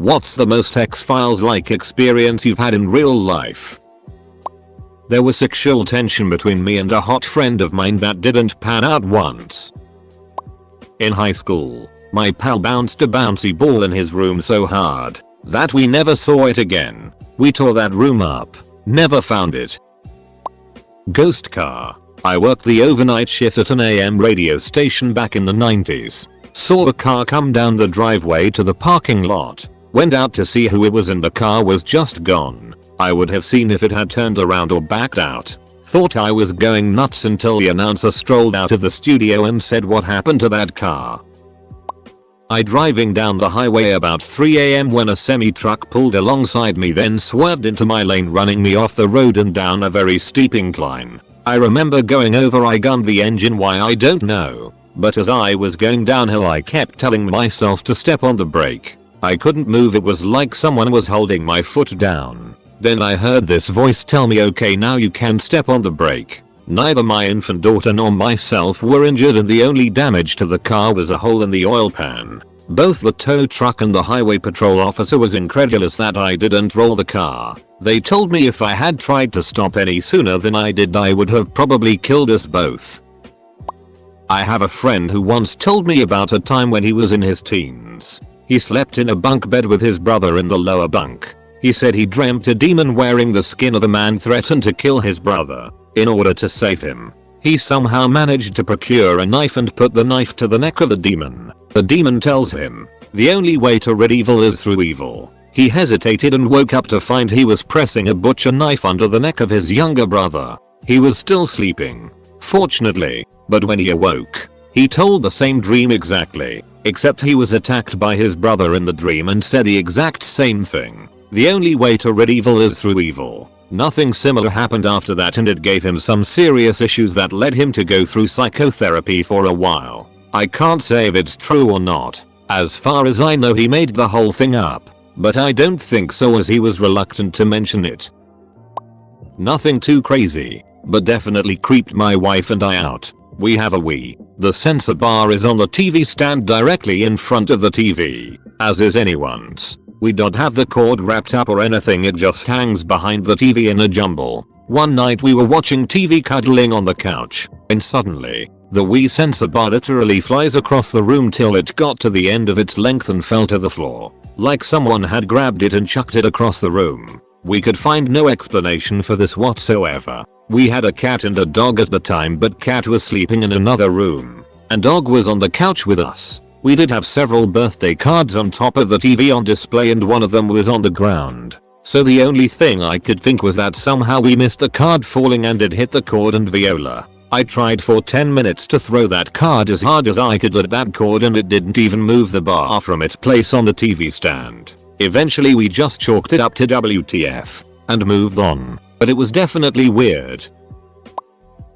What's the most X-Files-like experience you've had in real life? There was sexual tension between me and a hot friend of mine that didn't pan out once. In high school, my pal bounced a bouncy ball in his room so hard that we never saw it again. We tore that room up, never found it. Ghost car. I worked the overnight shift at an AM radio station back in the 90s. Saw a car come down the driveway to the parking lot. Went out to see who it was and the car was just gone. I would have seen if it had turned around or backed out. Thought I was going nuts until the announcer strolled out of the studio and said what happened to that car. I driving down the highway about 3 AM when a semi-truck pulled alongside me, then swerved into my lane, running me off the road and down a very steep incline. I remember going over, I gunned the engine, why I don't know. But as I was going downhill I kept telling myself to step on the brake. I couldn't move, it was like someone was holding my foot down. Then I heard this voice tell me, okay, now you can step on the brake. Neither my infant daughter nor myself were injured and the only damage to the car was a hole in the oil pan. Both the tow truck and the highway patrol officer was incredulous that I didn't roll the car. They told me if I had tried to stop any sooner than I did I would have probably killed us both. I have a friend who once told me about a time when he was in his teens. He slept in a bunk bed with his brother in the lower bunk. He said he dreamt a demon wearing the skin of a man threatened to kill his brother. In order to save him, he somehow managed to procure a knife and put the knife to the neck of the demon. The demon tells him, the only way to rid evil is through evil. He hesitated and woke up to find he was pressing a butcher knife under the neck of his younger brother. He was still sleeping, fortunately, but when he awoke, he told the same dream exactly, except he was attacked by his brother in the dream and said the exact same thing. The only way to rid evil is through evil. Nothing similar happened after that and it gave him some serious issues that led him to go through psychotherapy for a while. I can't say if it's true or not. As far as I know he made the whole thing up. But I don't think so, as he was reluctant to mention it. Nothing too crazy, but definitely creeped my wife and I out. We have a Wii. The sensor bar is on the TV stand directly in front of the TV, as is anyone's. We don't have the cord wrapped up or anything, it just hangs behind the TV in a jumble. One night we were watching TV cuddling on the couch, and suddenly, the Wii sensor bar literally flies across the room till it got to the end of its length and fell to the floor. Like someone had grabbed it and chucked it across the room. We could find no explanation for this whatsoever. We had a cat and a dog at the time, but cat was sleeping in another room, and dog was on the couch with us. We did have several birthday cards on top of the TV on display and one of them was on the ground. So the only thing I could think was that somehow we missed the card falling and it hit the cord and viola. I tried for 10 minutes to throw that card as hard as I could at that cord and it didn't even move the bar from its place on the TV stand. Eventually we just chalked it up to WTF and moved on, but it was definitely weird.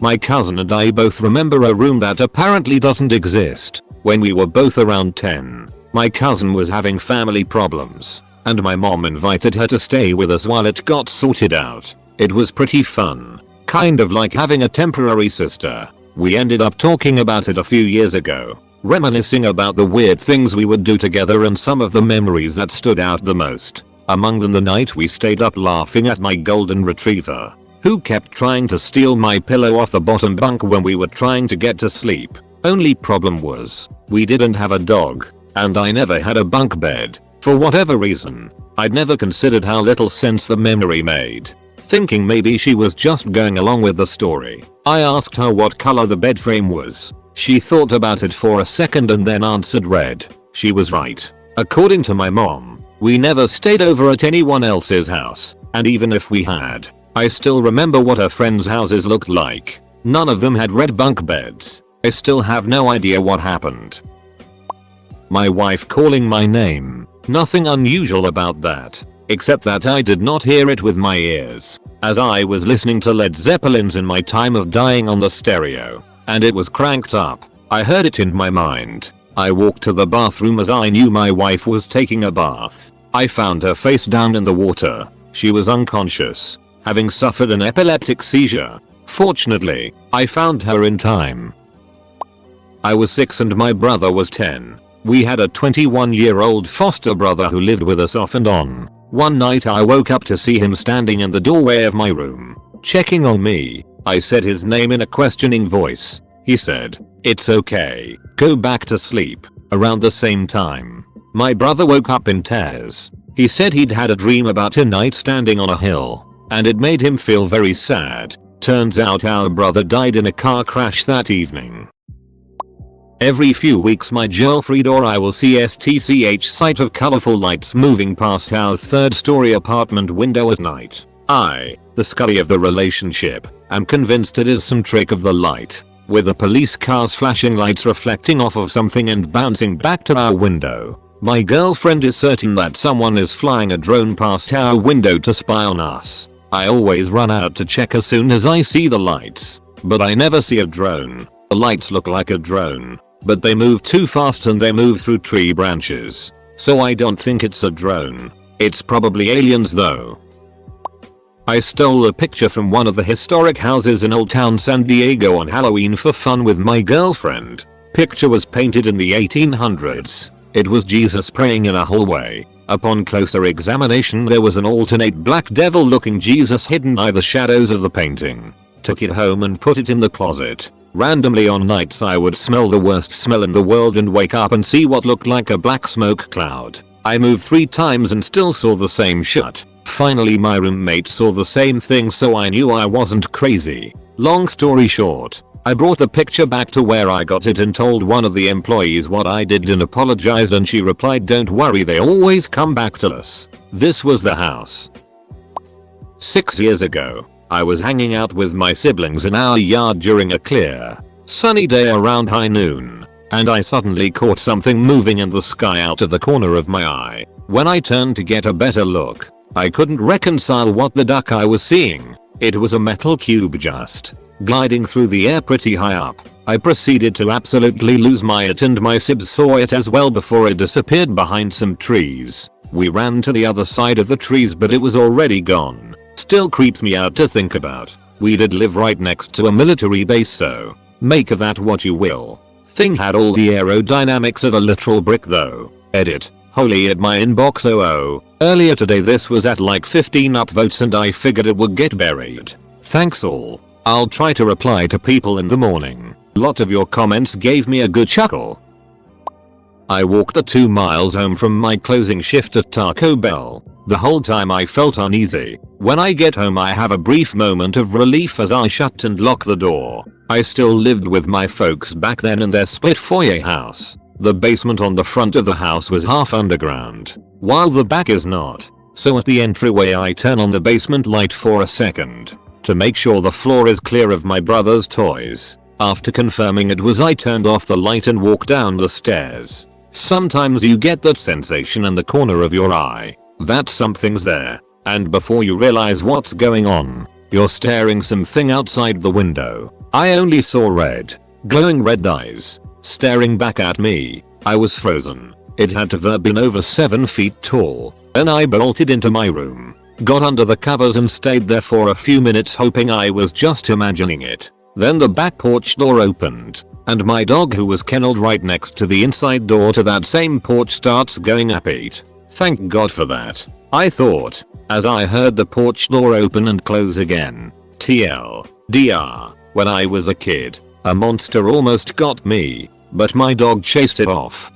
My cousin and I both remember a room that apparently doesn't exist. When we were both around 10, my cousin was having family problems, and my mom invited her to stay with us while it got sorted out. It was pretty fun, kind of like having a temporary sister. We ended up talking about it a few years ago, reminiscing about the weird things we would do together and some of the memories that stood out the most. Among them the night we stayed up laughing at my golden retriever, who kept trying to steal my pillow off the bottom bunk when we were trying to get to sleep. Only problem was, we didn't have a dog, and I never had a bunk bed. For whatever reason, I'd never considered how little sense the memory made. Thinking maybe she was just going along with the story, I asked her what color the bed frame was. She thought about it for a second and then answered red. She was right. According to my mom, we never stayed over at anyone else's house, and even if we had, I still remember what her friends' houses looked like. None of them had red bunk beds. I still have no idea what happened. My wife calling my name. Nothing unusual about that, except that I did not hear it with my ears, as I was listening to Led Zeppelin's In My Time of Dying on the stereo, and it was cranked up. I heard it in my mind. I walked to the bathroom as I knew my wife was taking a bath. I found her face down in the water. She was unconscious, having suffered an epileptic seizure. Fortunately, I found her in time. I was 6 and my brother was 10. We had a 21-year-old foster brother who lived with us off and on. One night I woke up to see him standing in the doorway of my room, checking on me. I said his name in a questioning voice. He said, "It's okay, go back to sleep." Around the same time, my brother woke up in tears. He said he'd had a dream about a knight standing on a hill, and it made him feel very sad. Turns out our brother died in a car crash that evening. Every few weeks my girlfriend or I will see STCH sight of colorful lights moving past our 3rd story apartment window at night. I, the Scully of the relationship, am convinced it is some trick of the light, with the police car's flashing lights reflecting off of something and bouncing back to our window. My girlfriend is certain that someone is flying a drone past our window to spy on us. I always run out to check as soon as I see the lights, but I never see a drone. The lights look like a drone, but they move too fast and they move through tree branches, so I don't think it's a drone. It's probably aliens though. I stole a picture from one of the historic houses in Old Town San Diego on Halloween for fun with my girlfriend. Picture was painted in the 1800s. It was Jesus praying in a hallway. Upon closer examination there was an alternate black devil looking Jesus hidden by the shadows of the painting. Took it home and put it in the closet. Randomly on nights I would smell the worst smell in the world and wake up and see what looked like a black smoke cloud. I moved 3 times and still saw the same shit. Finally my roommate saw the same thing, so I knew I wasn't crazy. Long story short, I brought the picture back to where I got it and told one of the employees what I did and apologized, and she replied, "Don't worry, they always come back to us." This was the house. 6 years ago, I was hanging out with my siblings in our yard during a clear, sunny day around high noon, and I suddenly caught something moving in the sky out of the corner of my eye. When I turned to get a better look, I couldn't reconcile what the duck I was seeing. It was a metal cube just gliding through the air pretty high up. I proceeded to absolutely lose my it, and my sibs saw it as well before it disappeared behind some trees. We ran to the other side of the trees, but it was already gone. Still creeps me out to think about. We did live right next to a military base, so make of that what you will. Thing had all the aerodynamics of a literal brick though. Edit. Holy at my inbox. Earlier today this was at like 15 upvotes and I figured it would get buried. Thanks all. I'll try to reply to people in the morning. Lot of your comments gave me a good chuckle. I walked the 2 miles home from my closing shift at Taco Bell. The whole time I felt uneasy. When I get home I have a brief moment of relief as I shut and lock the door. I still lived with my folks back then in their split foyer house. The basement on the front of the house was half underground, while the back is not. So at the entryway I turn on the basement light for a second to make sure the floor is clear of my brother's toys. After confirming it was, I turned off the light and walked down the stairs. Sometimes you get that sensation in the corner of your eye that something's there, and before you realize what's going on, you're staring something outside the window. I only saw glowing red eyes staring back at me. I was frozen. It had to have been over 7 feet tall. Then I bolted into my room, got under the covers and stayed there for a few minutes hoping I was just imagining it. Then the back porch door opened, and my dog, who was kenneled right next to the inside door to that same porch, starts going ape. Thank God for that, I thought, as I heard the porch door open and close again. TLDR, when I was a kid, a monster almost got me, but my dog chased it off.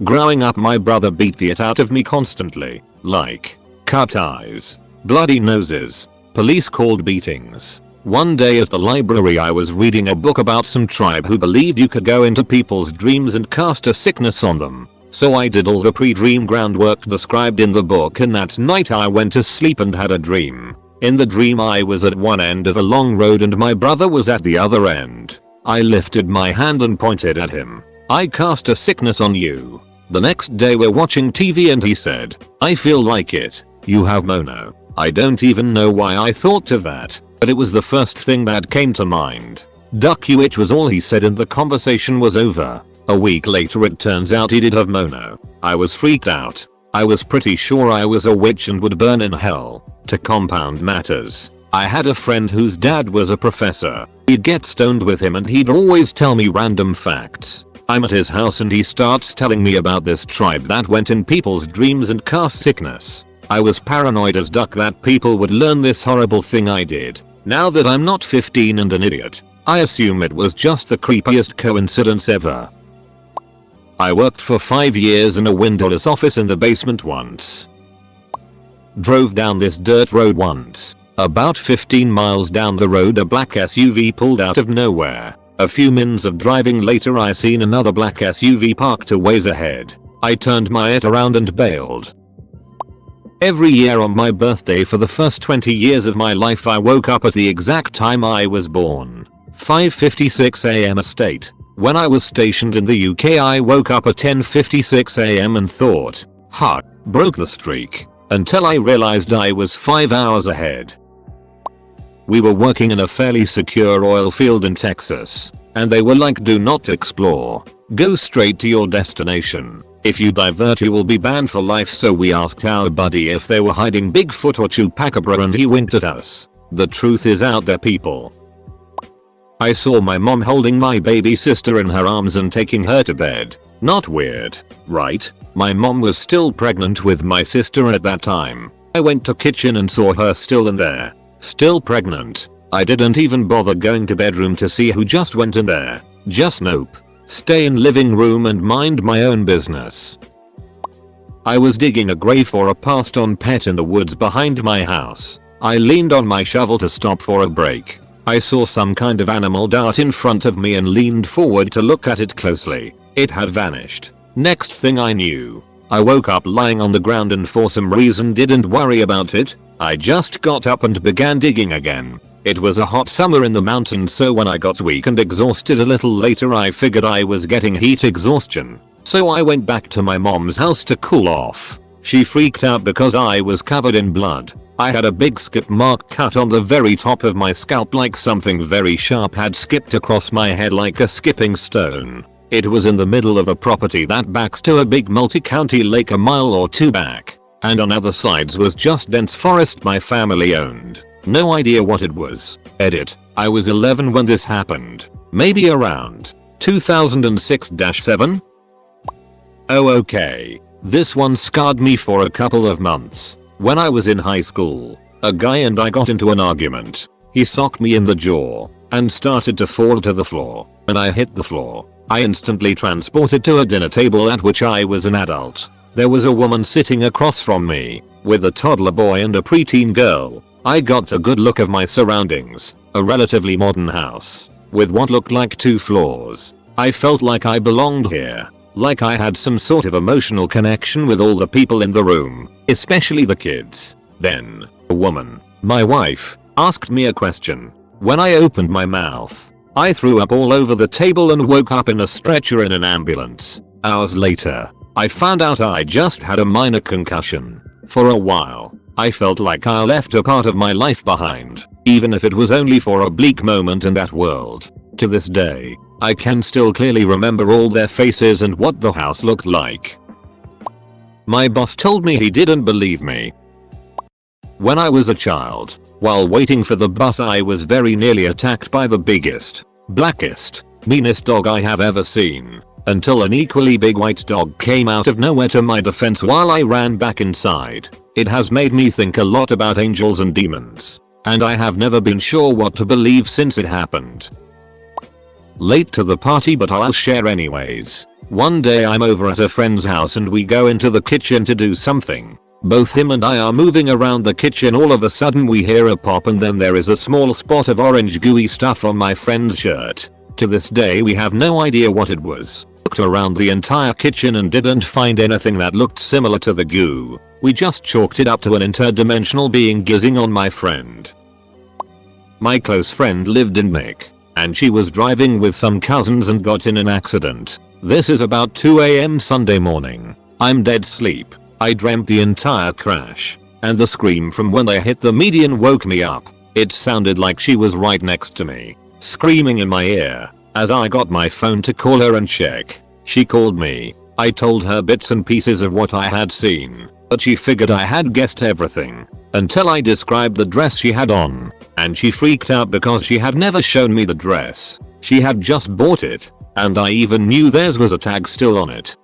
Growing up my brother beat the it out of me constantly, like cut eyes, bloody noses, police called beatings. One day at the library I was reading a book about some tribe who believed you could go into people's dreams and cast a sickness on them. So I did all the pre-dream groundwork described in the book, and that night I went to sleep and had a dream. In the dream I was at one end of a long road and my brother was at the other end. I lifted my hand and pointed at him. I cast a sickness on you. The next day we're watching TV and he said, I feel like it. You have mono. I don't even know why I thought of that, but it was the first thing that came to mind. Duck you, it was all he said and the conversation was over. A week later it turns out he did have mono. I was freaked out. I was pretty sure I was a witch and would burn in hell. To compound matters, I had a friend whose dad was a professor. He'd get stoned with him and he'd always tell me random facts. I'm at his house and he starts telling me about this tribe that went in people's dreams and cast sickness. I was paranoid as duck that people would learn this horrible thing I did. Now that I'm not 15 and an idiot, I assume it was just the creepiest coincidence ever. I worked for 5 years in a windowless office in the basement once. Drove down this dirt road once. About 15 miles down the road a black SUV pulled out of nowhere. A few minutes of driving later I seen another black SUV parked a ways ahead. I turned my it around and bailed. Every year on my birthday for the first 20 years of my life I woke up at the exact time I was born. 5:56 am estate. When I was stationed in the UK I woke up at 10:56 am and thought, ha, broke the streak, until I realized I was 5 hours ahead. We were working in a fairly secure oil field in Texas, and they were like, do not explore. Go straight to your destination. If you divert you will be banned for life. So we asked our buddy if they were hiding Bigfoot or Chupacabra and he winked at us. The truth is out there, people. I saw my mom holding my baby sister in her arms and taking her to bed. Not weird, right? My mom was still pregnant with my sister at that time. I went to kitchen and saw her still in there. Still pregnant. I didn't even bother going to bedroom to see who just went in there. Just nope. Stay in living room and mind my own business. I was digging a grave for a passed on pet in the woods behind my house. I leaned on my shovel to stop for a break. I saw some kind of animal dart in front of me and leaned forward to look at it closely. It had vanished. Next thing I knew, I woke up lying on the ground and for some reason didn't worry about it. I just got up and began digging again. It was a hot summer in the mountains, so when I got weak and exhausted a little later I figured I was getting heat exhaustion. So I went back to my mom's house to cool off. She freaked out because I was covered in blood. I had a big skip mark cut on the very top of my scalp, like something very sharp had skipped across my head like a skipping stone. It was in the middle of a property that backs to a big multi-county lake a mile or two back. And on other sides was just dense forest my family owned. No idea what it was. Edit. I was 11 when this happened. Maybe around 2006-7? Oh okay. This one scarred me for a couple of months. When I was in high school, a guy and I got into an argument. He socked me in the jaw and started to fall to the floor, and I hit the floor. I instantly transported to a dinner table at which I was an adult. There was a woman sitting across from me, with a toddler boy and a preteen girl. I got a good look of my surroundings, a relatively modern house, with what looked like 2 floors. I felt like I belonged here, like I had some sort of emotional connection with all the people in the room, especially the kids. Then, a woman, my wife, asked me a question. When I opened my mouth, I threw up all over the table and woke up in a stretcher in an ambulance. Hours later, I found out I just had a minor concussion. For a while, I felt like I left a part of my life behind, even if it was only for a bleak moment in that world. To this day, I can still clearly remember all their faces and what the house looked like. My boss told me he didn't believe me. When I was a child, while waiting for the bus I was very nearly attacked by the biggest, blackest, meanest dog I have ever seen. Until an equally big white dog came out of nowhere to my defense while I ran back inside. It has made me think a lot about angels and demons, and I have never been sure what to believe since it happened. Late to the party, but I'll share anyways. One day I'm over at a friend's house and we go into the kitchen to do something. Both him and I are moving around the kitchen. All of a sudden we hear a pop and then there is a small spot of orange gooey stuff on my friend's shirt. To this day we have no idea what it was. Looked around the entire kitchen and didn't find anything that looked similar to the goo. We just chalked it up to an interdimensional being gizzing on my friend. My close friend lived in Mick, and she was driving with some cousins and got in an accident. This is about 2 AM Sunday morning. I'm dead sleep. I dreamt the entire crash, and the scream from when they hit the median woke me up. It sounded like she was right next to me, screaming in my ear. As I got my phone to call her and check, she called me. I told her bits and pieces of what I had seen. but she figured I had guessed everything until I described the dress she had on, and she freaked out because she had never shown me the dress. She had just bought it, and I even knew theirs was a tag still on it.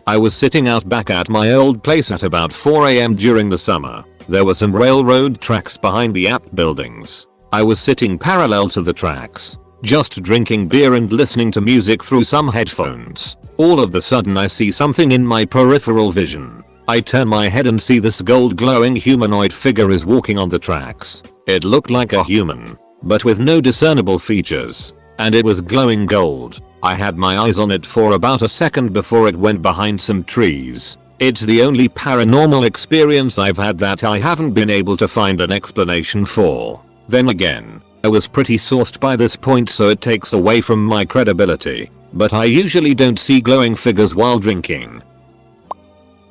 I was sitting out back at my old place at about 4 AM during the summer. There were some railroad tracks behind the app buildings. I was sitting parallel to the tracks, just drinking beer and listening to music through some headphones. All of a sudden I see something in my peripheral vision. I turn my head and see this gold glowing humanoid figure is walking on the tracks. It looked like a human, but with no discernible features, and it was glowing gold. I had my eyes on it for about a second before it went behind some trees. It's the only paranormal experience I've had that I haven't been able to find an explanation for. Then again, I was pretty sauced by this point, so it takes away from my credibility, but I usually don't see glowing figures while drinking.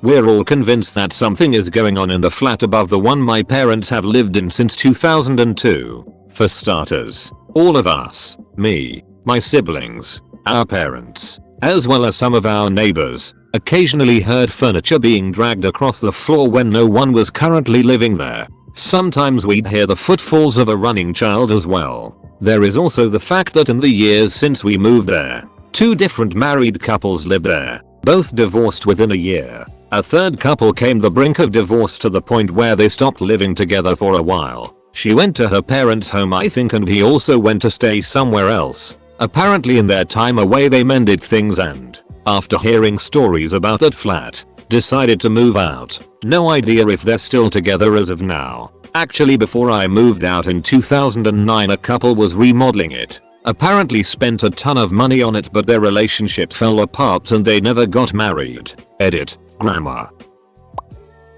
We're all convinced that something is going on in the flat above the one my parents have lived in since 2002. For starters, all of us, me, my siblings, our parents, as well as some of our neighbors, occasionally heard furniture being dragged across the floor when no one was currently living there. Sometimes we'd hear the footfalls of a running child as well. There is also the fact that in the years since we moved there, 2 different married couples lived there, both divorced within a year. A third couple came the brink of divorce to the point where they stopped living together for a while. She went to her parents' home, I think, and he also went to stay somewhere else. Apparently in their time away they mended things and, after hearing stories about that flat, decided to move out. No idea if they're still together as of now. Actually, before I moved out in 2009, a couple was remodeling it. Apparently spent a ton of money on it, but their relationship fell apart and they never got married. Edit. Grammar.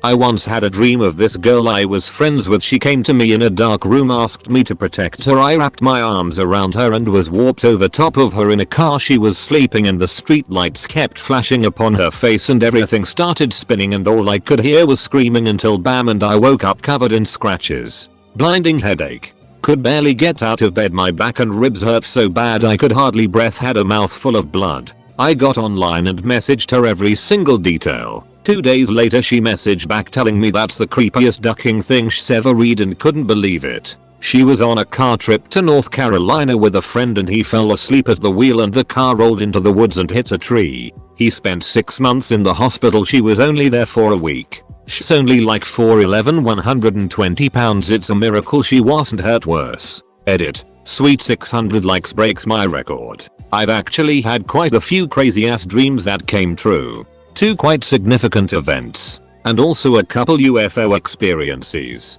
I once had a dream of this girl I was friends with. She came to me in a dark room, asked me to protect her. I wrapped my arms around her and was warped over top of her in a car. She was sleeping and the street lights kept flashing upon her face and everything started spinning and all I could hear was screaming until bam, and I woke up covered in scratches. Blinding headache. Could barely get out of bed. My back and ribs hurt so bad I could hardly breathe. Had a mouth full of blood. I got online and messaged her every single detail. 2 days later she messaged back telling me that's the creepiest ducking thing she's ever read and couldn't believe it. She was on a car trip to North Carolina with a friend and he fell asleep at the wheel and the car rolled into the woods and hit a tree. He spent 6 months in the hospital. She was only there for a week. She's only like 4'11", 120 pounds. It's a miracle she wasn't hurt worse. Edit. Sweet 600 likes breaks my record. I've actually had quite a few crazy ass dreams that came true. 2 quite significant events, and also a couple UFO experiences.